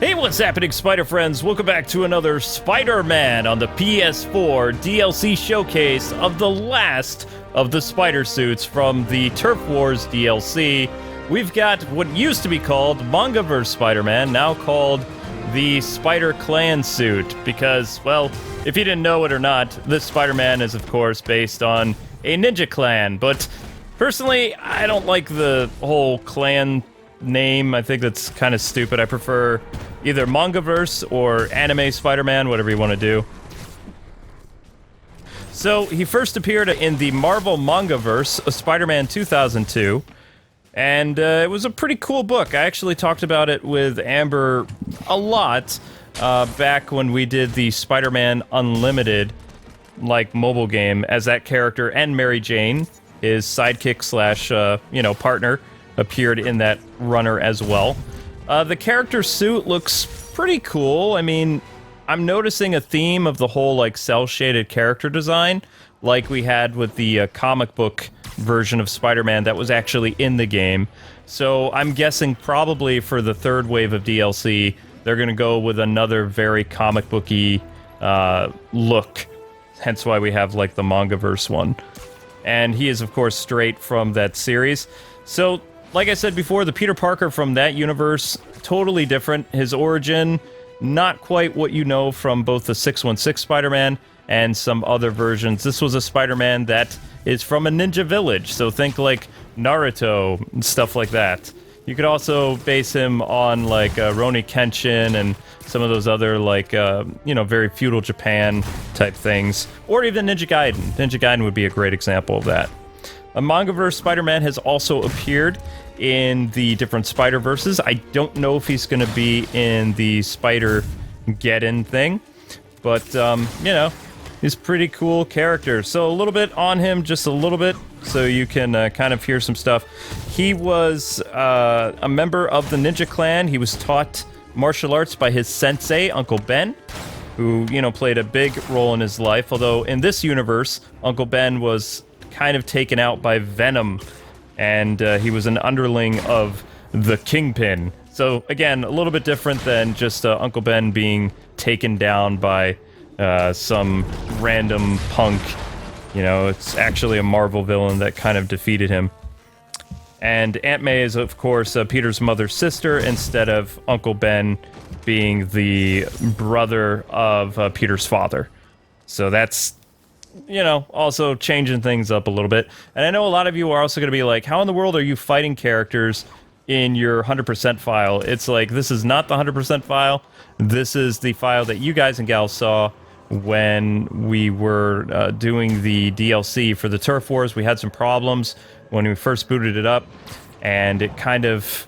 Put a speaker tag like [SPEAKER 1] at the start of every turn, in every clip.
[SPEAKER 1] Hey, what's happening, Spider Friends? Welcome back to another Spider-Man on the PS4 DLC showcase of the last of the spider suits from the Turf Wars DLC. We've got what used to be called Mangaverse Spider-Man, now called the Spider-Clan Suit, because, well, if you didn't know it or not, this Spider-Man is, of course, based on a ninja clan, but personally, I don't like the whole clan name. I think that's kind of stupid. I prefer either Mangaverse or Anime Spider-Man, whatever you want to do. So, he first appeared in the Marvel Mangaverse, Spider-Man 2002, and it was a pretty cool book. I actually talked about it with Amber a lot back when we did the Spider-Man Unlimited, mobile game, as that character and Mary Jane, his sidekick slash, partner, appeared in that runner as well. The character suit looks pretty cool. I mean, I'm noticing a theme of the whole, cel-shaded character design, like we had with the comic book version of Spider-Man that was actually in the game. So I'm guessing probably for the third wave of DLC, they're going to go with another very comic booky look. Hence why we have, the Mangaverse one. And he is, of course, straight from that series. So, like I said before, the Peter Parker from that universe, totally different. His origin, not quite what you know from both the 616 Spider-Man and some other versions. This was a Spider-Man that is from a ninja village, so think Naruto and stuff like that. You could also base him on Rurouni Kenshin and some of those other very feudal Japan type things, or even Ninja Gaiden. Ninja Gaiden would be a great example of that. A Mangaverse Spider-Man has also appeared in the different Spider-Verses. I don't know if he's going to be in the Spider-Geddon thing, but, he's a pretty cool character. So a little bit on him, just a little bit, so you can kind of hear some stuff. He was a member of the Ninja Clan. He was taught martial arts by his sensei, Uncle Ben, who, played a big role in his life, although in this universe, Uncle Ben was kind of taken out by Venom, and he was an underling of the Kingpin. So, again, a little bit different than just Uncle Ben being taken down by some random punk. It's actually a Marvel villain that kind of defeated him. And Aunt May is, of course, Peter's mother's sister, instead of Uncle Ben being the brother of Peter's father. So that's, also changing things up a little bit. And I know a lot of you are also going to be like, how in the world are you fighting characters in your 100% file? It's this is not the 100% file. This is the file that you guys and gals saw when we were doing the DLC for the Turf Wars. We had some problems when we first booted it up, and it kind of...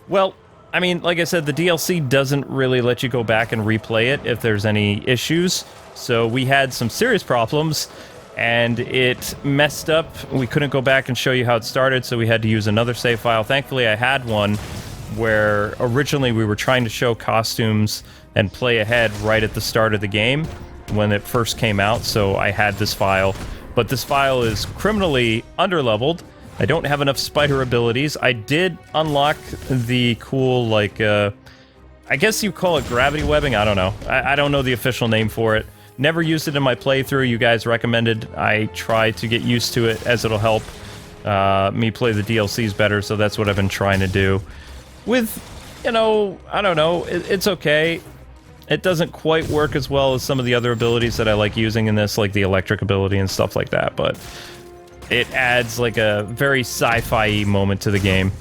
[SPEAKER 1] Well, I mean, like I said, the DLC doesn't really let you go back and replay it if there's any issues. So we had some serious problems, and it messed up. We couldn't go back and show you how it started, so we had to use another save file. Thankfully, I had one where originally we were trying to show costumes and play ahead right at the start of the game when it first came out, so I had this file. But this file is criminally underleveled. I don't have enough spider abilities. I did unlock the cool, I guess you call it gravity webbing? I don't know. I don't know the official name for it. Never used it in my playthrough. You guys recommended I try to get used to it, as it'll help me play the DLCs better, so that's what I've been trying to do. With, I don't know, it's okay. It doesn't quite work as well as some of the other abilities that I like using in this, like the electric ability and stuff like that, but it adds a very sci-fi moment to the game.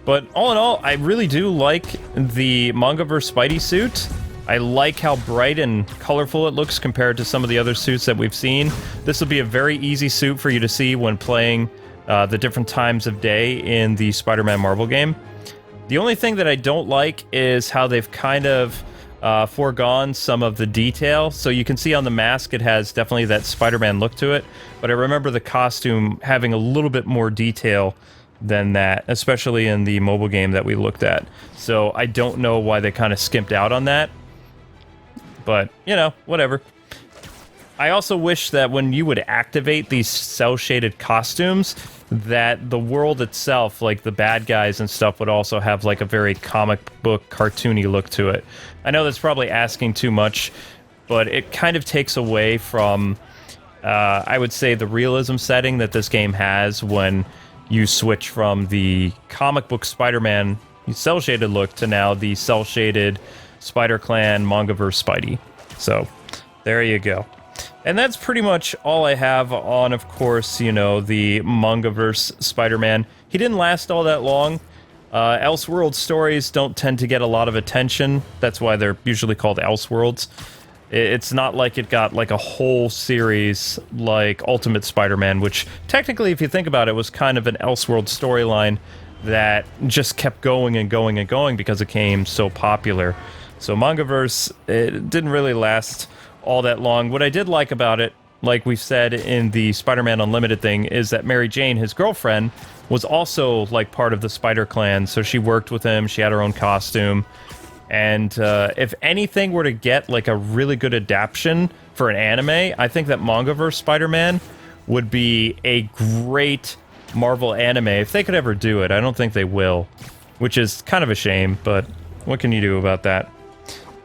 [SPEAKER 1] But all in all, I really do like the Mangaverse Spidey suit. I like how bright and colorful it looks compared to some of the other suits that we've seen. This will be a very easy suit for you to see when playing the different times of day in the Spider-Man Marvel game. The only thing that I don't like is how they've kind of foregone some of the detail. So you can see on the mask it has definitely that Spider-Man look to it, but I remember the costume having a little bit more detail than that, especially in the mobile game that we looked at. So I don't know why they kind of skimped out on that, but, whatever. I also wish that when you would activate these cel-shaded costumes, that the world itself, like the bad guys and stuff, would also have like a very comic book cartoony look to it. I know that's probably asking too much, but it kind of takes away from, I would say, the realism setting that this game has when you switch from the comic book Spider-Man cel-shaded look to now the cel-shaded Spider-Clan Mangaverse Spidey. So, there you go. And that's pretty much all I have on, of course, you know, the Mangaverse Spider-Man. He didn't last all that long. Elseworlds stories don't tend to get a lot of attention. That's why they're usually called Elseworlds. It's not like it got like a whole series like Ultimate Spider-Man, which technically, if you think about it, was kind of an Elseworlds storyline that just kept going and going and going because it became so popular. So Mangaverse, it didn't really last all that long. What I did like about it, like we've said in the Spider-Man Unlimited thing, is that Mary Jane, his girlfriend, was also like part of the Spider-Clan, so she worked with him, she had her own costume, and if anything were to get like a really good adaptation for an anime, I think that Mangaverse Spider-Man would be a great Marvel anime if they could ever do it. I don't think they will, which is kind of a shame, but what can you do about that?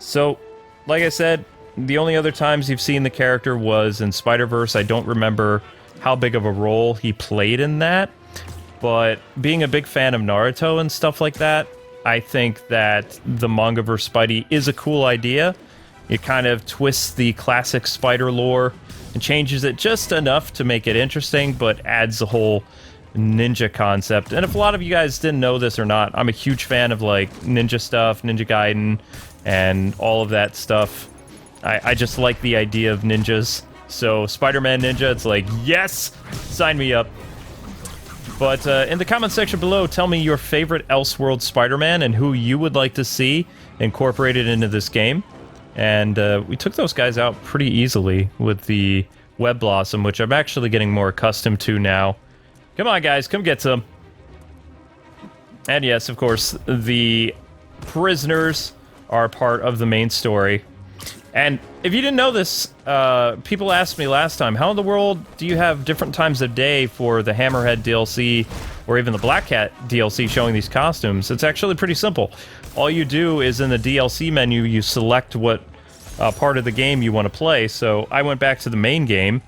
[SPEAKER 1] So, like I said, the only other times you've seen the character was in Spider-Verse. I don't remember how big of a role he played in that, but being a big fan of Naruto and stuff like that, I think that the Mangaverse Spidey is a cool idea. It kind of twists the classic Spider lore and changes it just enough to make it interesting, but adds the whole ninja concept. And if a lot of you guys didn't know this or not, I'm a huge fan of like ninja stuff, Ninja Gaiden, and all of that stuff. I just like the idea of ninjas. So Spider-Man Ninja, it's like, yes! Sign me up. But in the comment section below, tell me your favorite Elseworlds Spider-Man and who you would like to see incorporated into this game. And we took those guys out pretty easily with the Web Blossom, which I'm actually getting more accustomed to now. Come on, guys, come get some. And yes, of course, the prisoners are part of the main story. And if you didn't know this, people asked me last time, how in the world do you have different times of day for the Hammerhead DLC or even the Black Cat DLC showing these costumes? It's actually pretty simple. All you do is in the DLC menu, you select what part of the game you want to play. So I went back to the main game,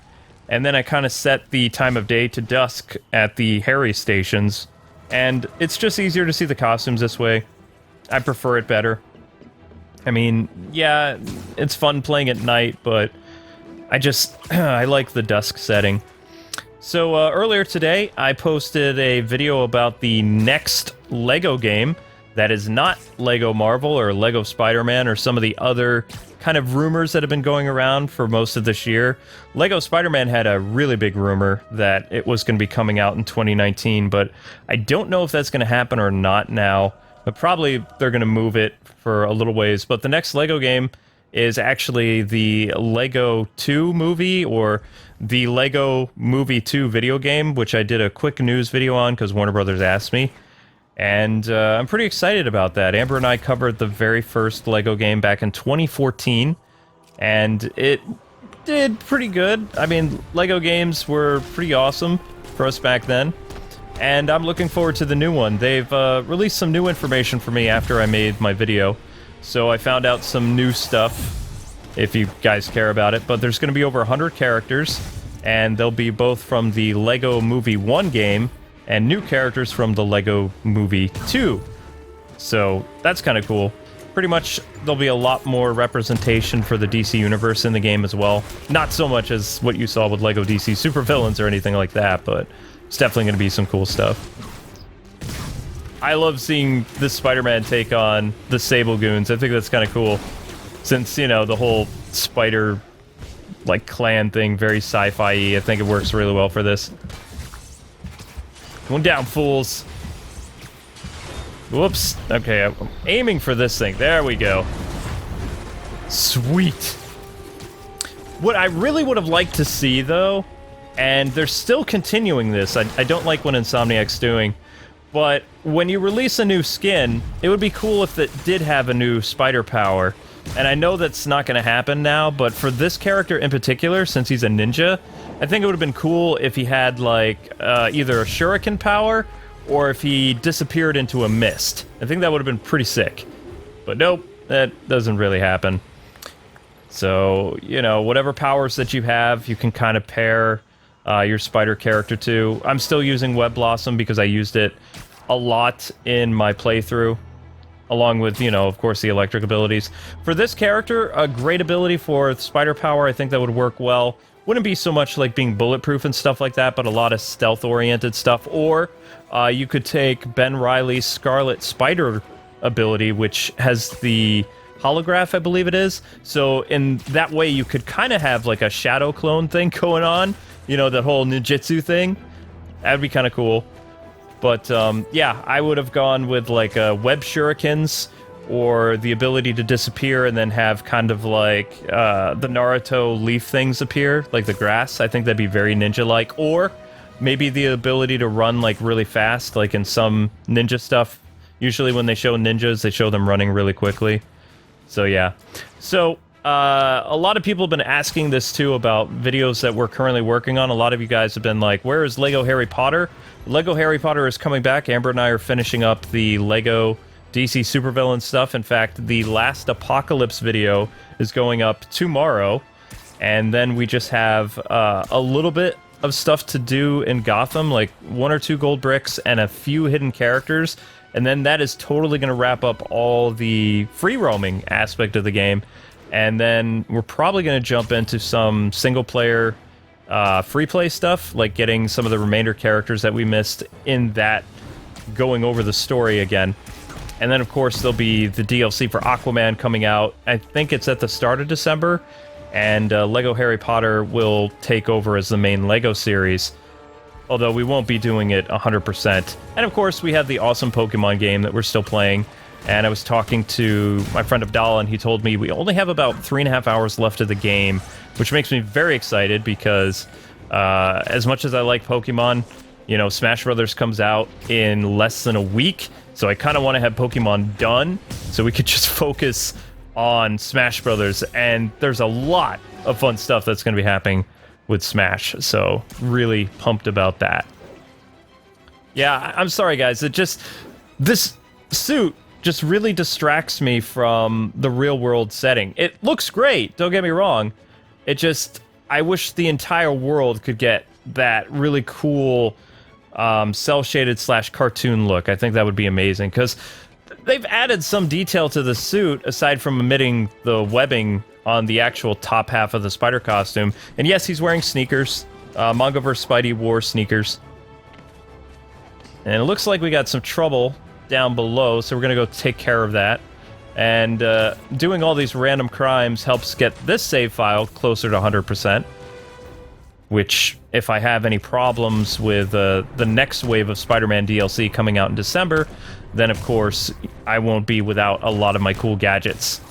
[SPEAKER 1] and then I kind of set the time of day to dusk at the Harry stations. And it's just easier to see the costumes this way. I prefer it better. I mean, yeah, it's fun playing at night, but I like the dusk setting. So earlier today, I posted a video about the next LEGO game that is not LEGO Marvel or LEGO Spider-Man or some of the other kind of rumors that have been going around for most of this year. LEGO Spider-Man had a really big rumor that it was going to be coming out in 2019, but I don't know if that's going to happen or not now. But probably they're going to move it for a little ways. But the next LEGO game is actually the Lego 2 movie, or the Lego Movie 2 video game, which I did a quick news video on because Warner Brothers asked me. And I'm pretty excited about that. Amber and I covered the very first LEGO game back in 2014, and it did pretty good. I mean, LEGO games were pretty awesome for us back then. And I'm looking forward to the new one. They've released some new information for me after I made my video. So I found out some new stuff, if you guys care about it. But there's going to be over 100 characters, and they'll be both from the Lego Movie 1 game, and new characters from the Lego Movie 2. So that's kind of cool. Pretty much, there'll be a lot more representation for the DC Universe in the game as well. Not so much as what you saw with Lego DC Supervillains or anything like that, but it's definitely going to be some cool stuff. I love seeing this Spider-Man take on the Sable Goons. I think that's kind of cool. Since, you know, the whole spider, like, clan thing, very sci-fi-y. I think it works really well for this. Going down, fools. Whoops. Okay, I'm aiming for this thing. There we go. Sweet. What I really would have liked to see, though, and they're still continuing this. I don't like what Insomniac's doing. But when you release a new skin, it would be cool if it did have a new spider power. And I know that's not going to happen now, but for this character in particular, since he's a ninja, I think it would have been cool if he had, like, either a shuriken power or if he disappeared into a mist. I think that would have been pretty sick. But nope, that doesn't really happen. So, you know, whatever powers that you have, you can kind of pair your spider character to. I'm still using Web Blossom because I used it a lot in my playthrough, along with, you know, of course, the electric abilities. For this character, a great ability for spider power, I think that would work well. Wouldn't be so much like being bulletproof and stuff like that, but a lot of stealth-oriented stuff. Or you could take Ben Reilly's Scarlet Spider ability, which has the holograph, I believe it is. So in that way, you could kind of have like a shadow clone thing going on. You know, that whole ninjutsu thing. That'd be kind of cool. But yeah, I would have gone with like web shurikens, or the ability to disappear and then have kind of like the Naruto leaf things appear, like the grass. I think that'd be very ninja-like. Or maybe the ability to run like really fast, like in some ninja stuff. Usually when they show ninjas, they show them running really quickly. So yeah. So a lot of people have been asking this too about videos that we're currently working on. A lot of you guys have been like, where is Lego Harry Potter? Lego Harry Potter is coming back. Amber and I are finishing up the Lego DC supervillain stuff. In fact, the last Apocalypse video is going up tomorrow. And then we just have a little bit of stuff to do in Gotham, like 1 or 2 gold bricks and a few hidden characters. And then that is totally going to wrap up all the free roaming aspect of the game. And then we're probably going to jump into some single player free play stuff, like getting some of the remainder characters that we missed in that, going over the story again. And then, of course, there'll be the DLC for Aquaman coming out. I think it's at the start of December. And Lego Harry Potter will take over as the main Lego series. Although we won't be doing it 100%. And, of course, we have the awesome Pokemon game that we're still playing. And I was talking to my friend Abdallah, and he told me we only have about 3.5 hours left of the game, which makes me very excited because as much as I like Pokemon, you know, Smash Brothers comes out in less than a week. So I kind of want to have Pokemon done so we could just focus on Smash Brothers. And there's a lot of fun stuff that's going to be happening with Smash. So really pumped about that. Yeah, I'm sorry, guys. This suit just really distracts me from the real world setting. It looks great, don't get me wrong. I wish the entire world could get that really cool cel-shaded / cartoon look. I think that would be amazing, because they've added some detail to the suit aside from omitting the webbing on the actual top half of the spider costume. And yes, he's wearing sneakers. Mangaverse Spidey wore sneakers. And it looks like we got some trouble down below, so we're gonna go take care of that. And doing all these random crimes helps get this save file closer to 100%. Which, if I have any problems with the next wave of Spider-Man DLC coming out in December, then of course I won't be without a lot of my cool gadgets.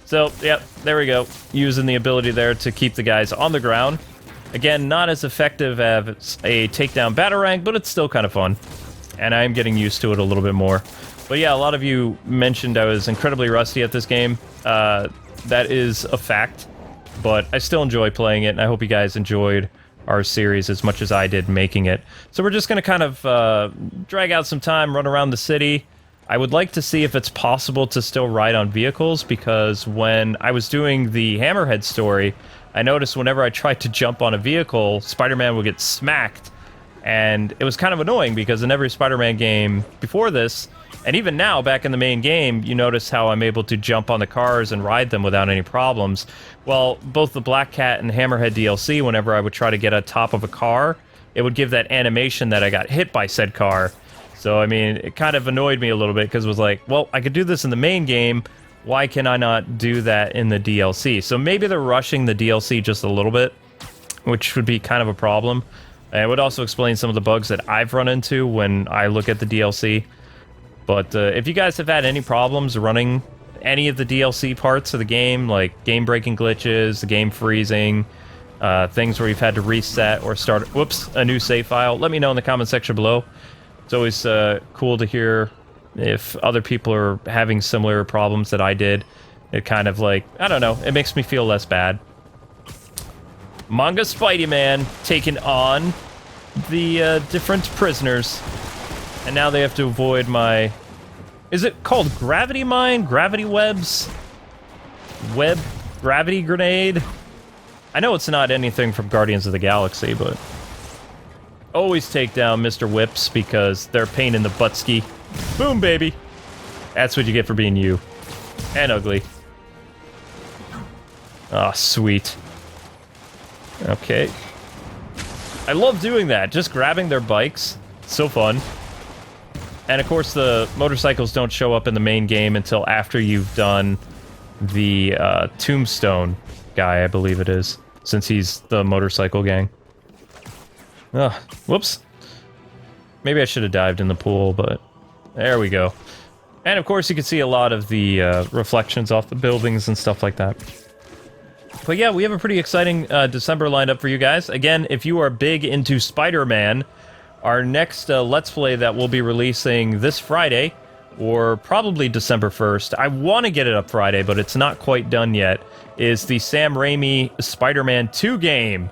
[SPEAKER 1] So, yep, there we go. Using the ability there to keep the guys on the ground. Again, not as effective as a takedown batarang, but it's still kind of fun. And I am getting used to it a little bit more. But yeah, a lot of you mentioned I was incredibly rusty at this game. That is a fact. But I still enjoy playing it, and I hope you guys enjoyed our series as much as I did making it. So we're just going to kind of drag out some time, run around the city. I would like to see if it's possible to still ride on vehicles, because when I was doing the Hammerhead story, I noticed whenever I tried to jump on a vehicle, Spider-Man would get smacked. And it was kind of annoying, because in every Spider-Man game before this, and even now, back in the main game, you notice how I'm able to jump on the cars and ride them without any problems. Well, both the Black Cat and Hammerhead DLC, whenever I would try to get on top of a car, it would give that animation that I got hit by said car. So, I mean, it kind of annoyed me a little bit, because it was like, well, I could do this in the main game, why can I not do that in the DLC? So maybe they're rushing the DLC just a little bit, which would be kind of a problem. And it would also explain some of the bugs that I've run into when I look at the DLC. But if you guys have had any problems running any of the DLC parts of the game, like game-breaking glitches, the game freezing, things where you've had to reset or start, a new save file, let me know in the comment section below. It's always cool to hear if other people are having similar problems that I did. It kind of like, I don't know, it makes me feel less bad. Manga Spider-Man taking on the different prisoners. And now they have to avoid my... Is it called gravity mine? Gravity webs? Web... Gravity grenade? I know it's not anything from Guardians of the Galaxy, but... Always take down Mr. Whips because they're a pain in the butt-ski. Boom, baby! That's what you get for being you. And ugly. Ah, sweet. Okay. I love doing that, just grabbing their bikes. So fun. And of course the motorcycles don't show up in the main game until after you've done the Tombstone guy, I believe it is, since he's the motorcycle gang. Ugh, whoops. Maybe I should have dived in the pool, but there we go. And of course you can see a lot of the reflections off the buildings and stuff like that. But yeah, we have a pretty exciting December lineup for you guys. Again, if you are big into Spider-Man, our next Let's Play that we'll be releasing this Friday, or probably December 1st, I want to get it up Friday, but it's not quite done yet, is the Sam Raimi Spider-Man 2 game.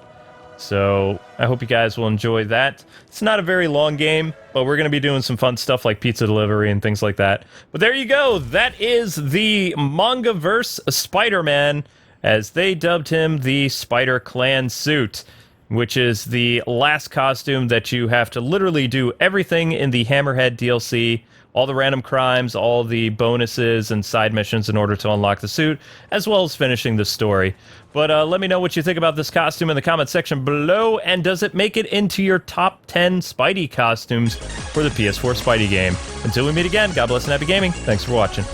[SPEAKER 1] So, I hope you guys will enjoy that. It's not a very long game, but we're going to be doing some fun stuff like pizza delivery and things like that. But there you go, that is the Mangaverse Spider-Man, as they dubbed him the Spider-Clan Suit, which is the last costume that you have to literally do everything in the Hammerhead DLC, all the random crimes, all the bonuses and side missions in order to unlock the suit, as well as finishing the story. But let me know what you think about this costume in the comment section below, and does it make it into your top 10 Spidey costumes for the PS4 Spidey game? Until we meet again, God bless and happy gaming. Thanks for watching.